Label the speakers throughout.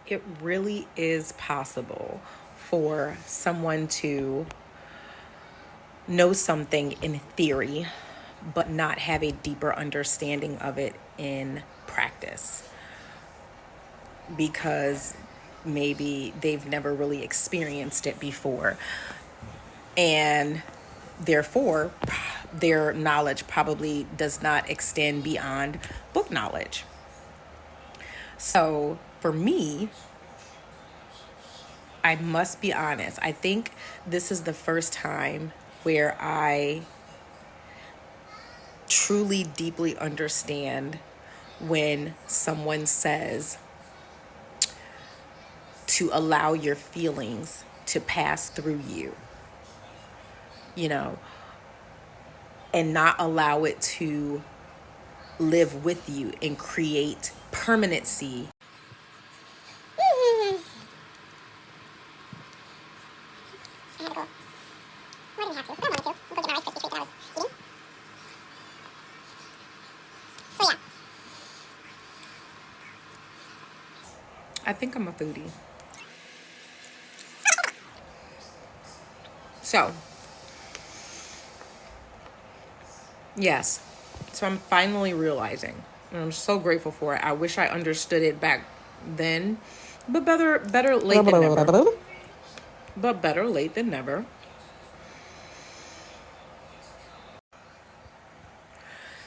Speaker 1: it really is possible for someone to know something in theory, but not have a deeper understanding of it in practice because maybe they've never really experienced it before. And therefore, their knowledge probably does not extend beyond book knowledge. So for me, I must be honest, I think this is the first time where I truly deeply understand when someone says to allow your feelings to pass through you, and not allow it to live with you and create permanency. I think I'm a foodie. So, yes. So I'm finally realizing, and I'm so grateful for it. I wish I understood it back then, but better late than never. But better late than never.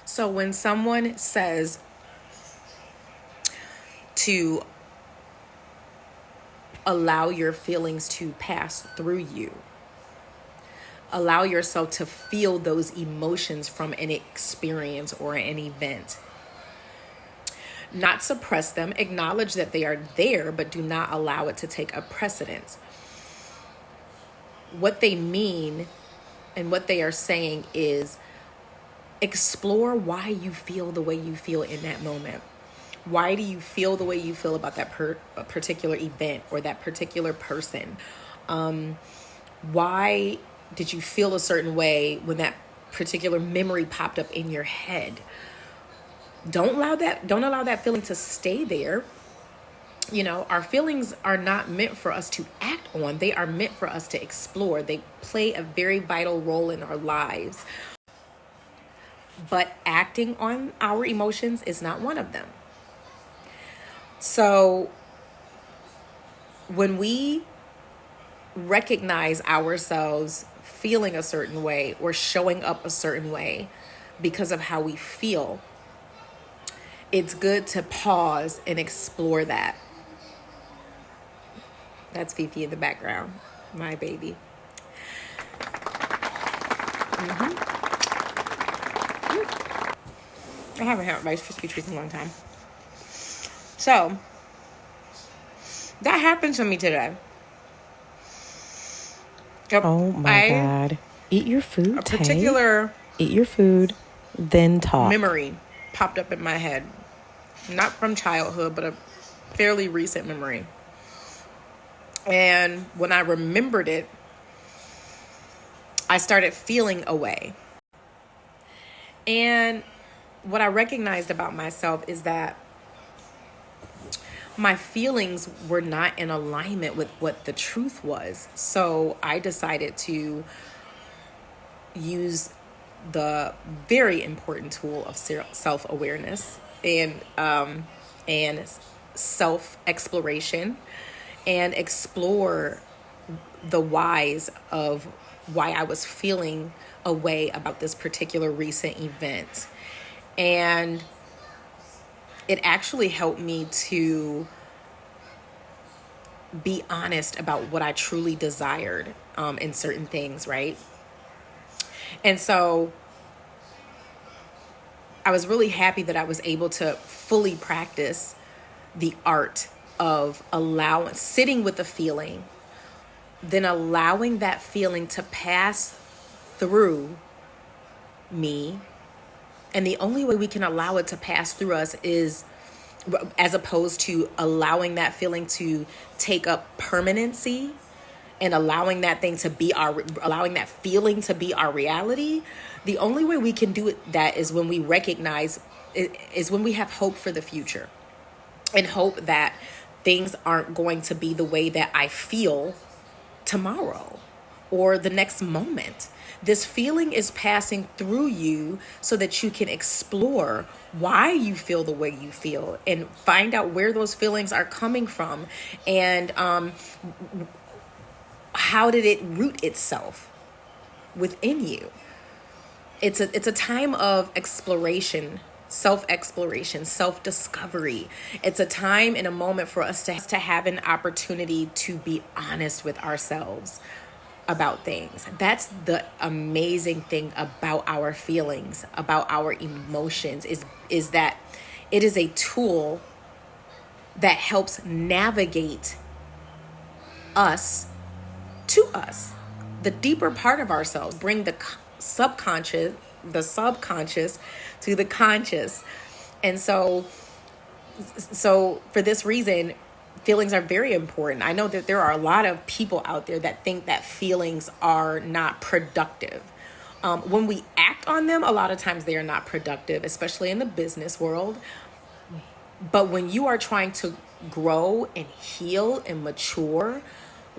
Speaker 1: So when someone says to allow your feelings to pass through you, allow yourself to feel those emotions from an experience or an event, not suppress them, acknowledge that they are there, but do not allow it to take a precedence. What they mean and what they are saying is explore why you feel the way you feel in that moment. Why do you feel the way you feel about that particular event or that particular person? Why did you feel a certain way when that particular memory popped up in your head? Don't allow that feeling to stay there. Our feelings are not meant for us to act on. They are meant for us to explore. They play a very vital role in our lives. But acting on our emotions is not one of them. So when we recognize ourselves feeling a certain way or showing up a certain way because of how we feel, it's good to pause and explore that. That's Fifi in the background, my baby. I haven't had Rice Krispie treats in a long time. So, that happened to me today.
Speaker 2: Oh my God. Eat your food,
Speaker 1: A particular
Speaker 2: Eat your food, then talk.
Speaker 1: memory popped up in my head. Not from childhood, but a fairly recent memory. And when I remembered it, I started feeling a way. And what I recognized about myself is that my feelings were not in alignment with what the truth was. So I decided to use the very important tool of self-awareness and self-exploration and explore the whys of why I was feeling a way about this particular recent event. And it actually helped me to be honest about what I truly desired in certain things, right? And so I was really happy that I was able to fully practice the art of sitting with the feeling, then allowing that feeling to pass through me. And the only way we can allow it to pass through us is, as opposed to allowing that feeling to take up permanency and allowing that feeling to be our reality. The only way we can do that is when we recognize, is when we have hope for the future and hope that things aren't going to be the way that I feel tomorrow or the next moment. This feeling is passing through you so that you can explore why you feel the way you feel and find out where those feelings are coming from, and how did it root itself within you. It's a time of exploration, self-exploration, self-discovery. It's a time and a moment for us to have an opportunity to be honest with ourselves about things. That's the amazing thing about our feelings, about our emotions, is that it is a tool that helps navigate us to us, the deeper part of ourselves, bring the subconscious to the conscious. And so for this reason, feelings are very important. I know that there are a lot of people out there that think that feelings are not productive. When we act on them, a lot of times they are not productive, especially in the business world. But when you are trying to grow and heal and mature,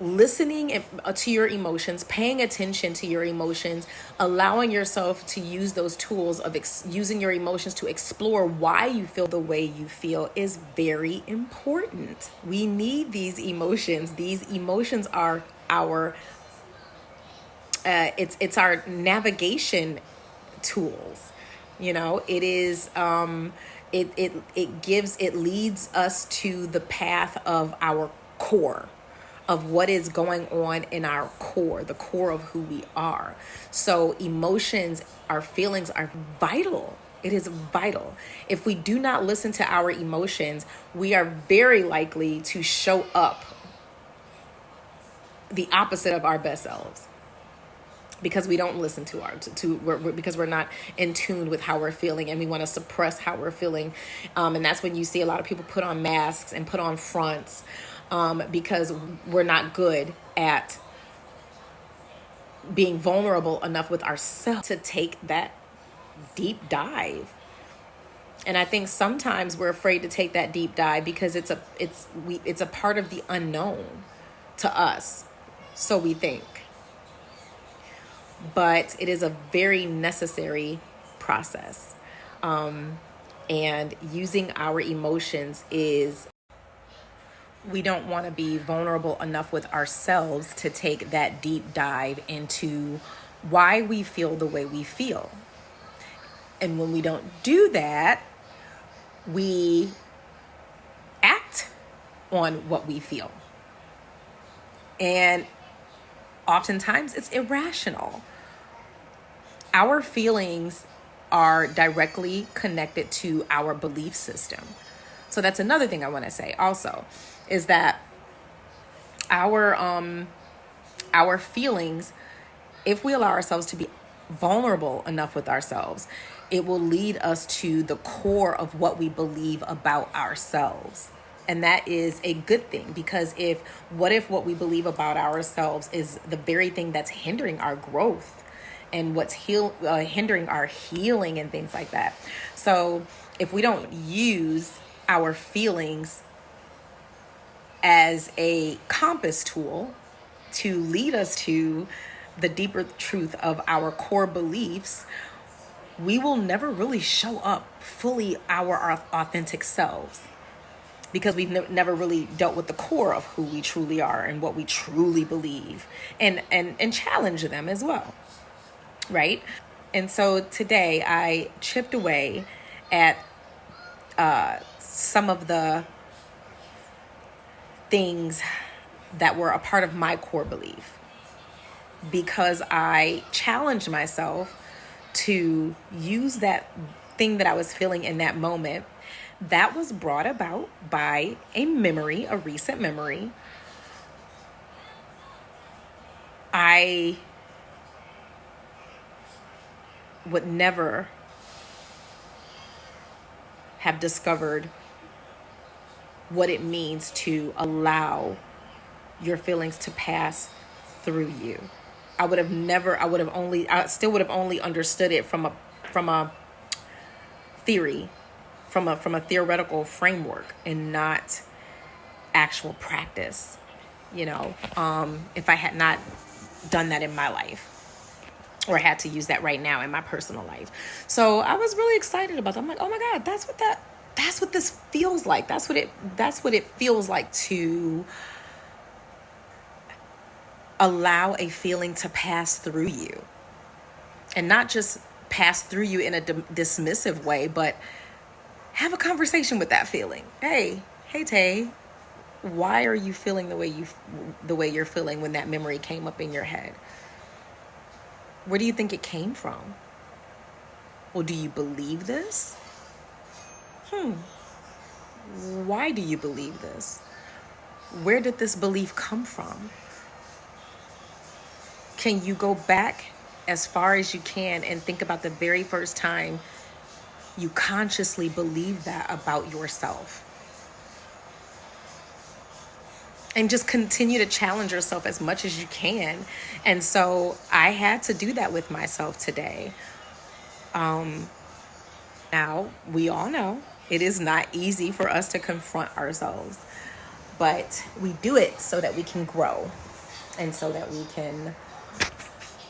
Speaker 1: listening to your emotions, paying attention to your emotions, allowing yourself to use those tools of using your emotions to explore why you feel the way you feel is very important. We need these emotions. These emotions are our it's our navigation tools. It is it leads us to the path of our core, of what is going on in our core, the core of who we are. So emotions, our feelings are vital. It is vital. If we do not listen to our emotions, we are very likely to show up the opposite of our best selves, because we don't listen to because we're not in tune with how we're feeling, and we want to suppress how we're feeling. And that's when you see a lot of people put on masks and put on fronts, because we're not good at being vulnerable enough with ourselves to take that deep dive. And I think sometimes we're afraid to take that deep dive because it's a part of the unknown to us, so we think. But it is a very necessary process. And using our emotions we don't want to be vulnerable enough with ourselves to take that deep dive into why we feel the way we feel. And when we don't do that, we act on what we feel. And oftentimes it's irrational. Our feelings are directly connected to our belief system. So that's another thing I want to say also, is that our feelings, if we allow ourselves to be vulnerable enough with ourselves, it will lead us to the core of what we believe about ourselves. And that is a good thing, because what if what we believe about ourselves is the very thing that's hindering our growth and what's hindering our healing and things like that. So if we don't use our feelings as a compass tool to lead us to the deeper truth of our core beliefs, we will never really show up fully our authentic selves, because we've never really dealt with the core of who we truly are and what we truly believe, and challenge them as well, right? And so today I chipped away at some of the things that were a part of my core belief, because I challenged myself to use that thing that I was feeling in that moment that was brought about by a recent memory. I would never have discovered what it means to allow your feelings to pass through you. I still would have only understood it from a theory, from a theoretical framework, and not actual practice, if I had not done that in my life, or had to use that right now in my personal life. So I was really excited about that. I'm like, oh my God, that's what this feels like. That's what it feels like to allow a feeling to pass through you, and not just pass through you in a dismissive way, but have a conversation with that feeling. Hey, Tay, why are you feeling the way you're feeling when that memory came up in your head? Where do you think it came from? Well, do you believe this? Why do you believe this? Where did this belief come from? Can you go back as far as you can and think about the very first time you consciously believed that about yourself? And just continue to challenge yourself as much as you can. And so I had to do that with myself today. Now, we all know it is not easy for us to confront ourselves, but we do it so that we can grow, and so that we can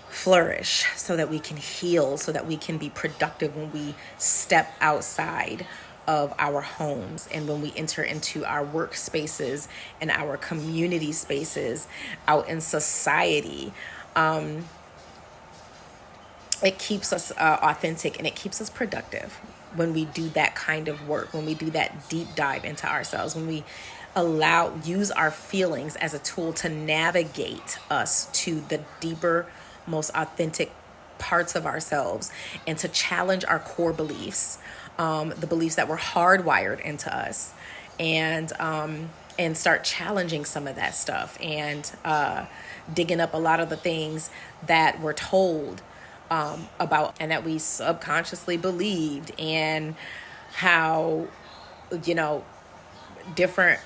Speaker 1: flourish, so that we can heal, so that we can be productive when we step outside of our homes and when we enter into our workspaces and our community spaces out in society. It keeps us authentic, and it keeps us productive when we do that kind of work, when we do that deep dive into ourselves, when we use our feelings as a tool to navigate us to the deeper, most authentic parts of ourselves, and to challenge our core beliefs, the beliefs that were hardwired into us, and start challenging some of that stuff, and digging up a lot of the things that we're told about, and that we subconsciously believed, and how, different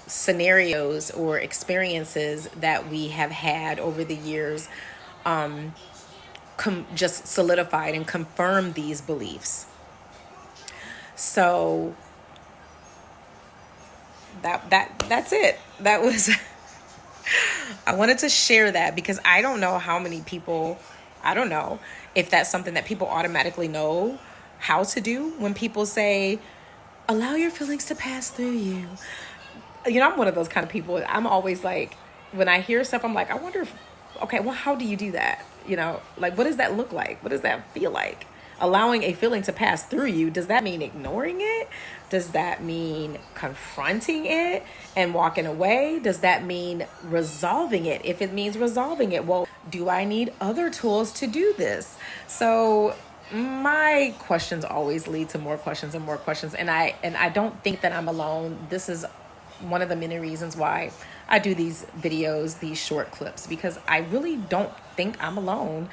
Speaker 1: scenarios or experiences that we have had over the years just solidified and confirmed these beliefs. So that's it. That was I wanted to share that, because I don't know how many people, I don't know if that's something that people automatically know how to do when people say, allow your feelings to pass through you. I'm one of those kind of people. I'm always like, when I hear stuff, I'm like, I wonder if, okay, well, how do you do that? Like, what does that look like? What does that feel like? Allowing a feeling to pass through you, does that mean ignoring it? Does that mean confronting it and walking away? Does that mean resolving it? If it means resolving it, well, do I need other tools to do this? So my questions always lead to more questions and more questions. And I don't think that I'm alone. This is one of the many reasons why I do these videos, these short clips, because I really don't think I'm alone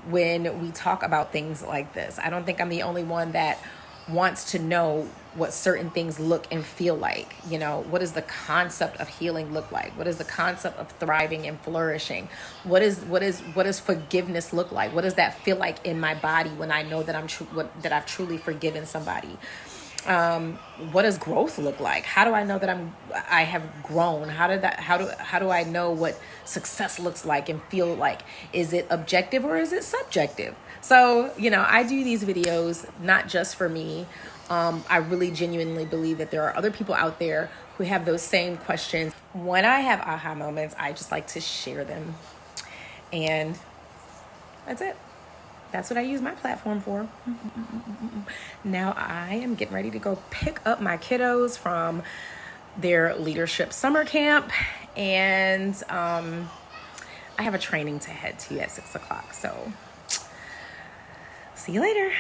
Speaker 1: when we talk about things like this. I don't think I'm the only one that wants to know what certain things look and feel like. What does the concept of healing look like? What is the concept of thriving and flourishing? What does forgiveness look like? What does that feel like in my body when I know that that I've truly forgiven somebody? What does growth look like? How do I know that I have grown? How do I know what success looks like and feel like? Is it objective or is it subjective? So, I do these videos not just for me. I really genuinely believe that there are other people out there who have those same questions. When I have aha moments, I just like to share them. And that's it. That's what I use my platform for. Now I am getting ready to go pick up my kiddos from their leadership summer camp. And I have a training to head to at 6:00. So see you later.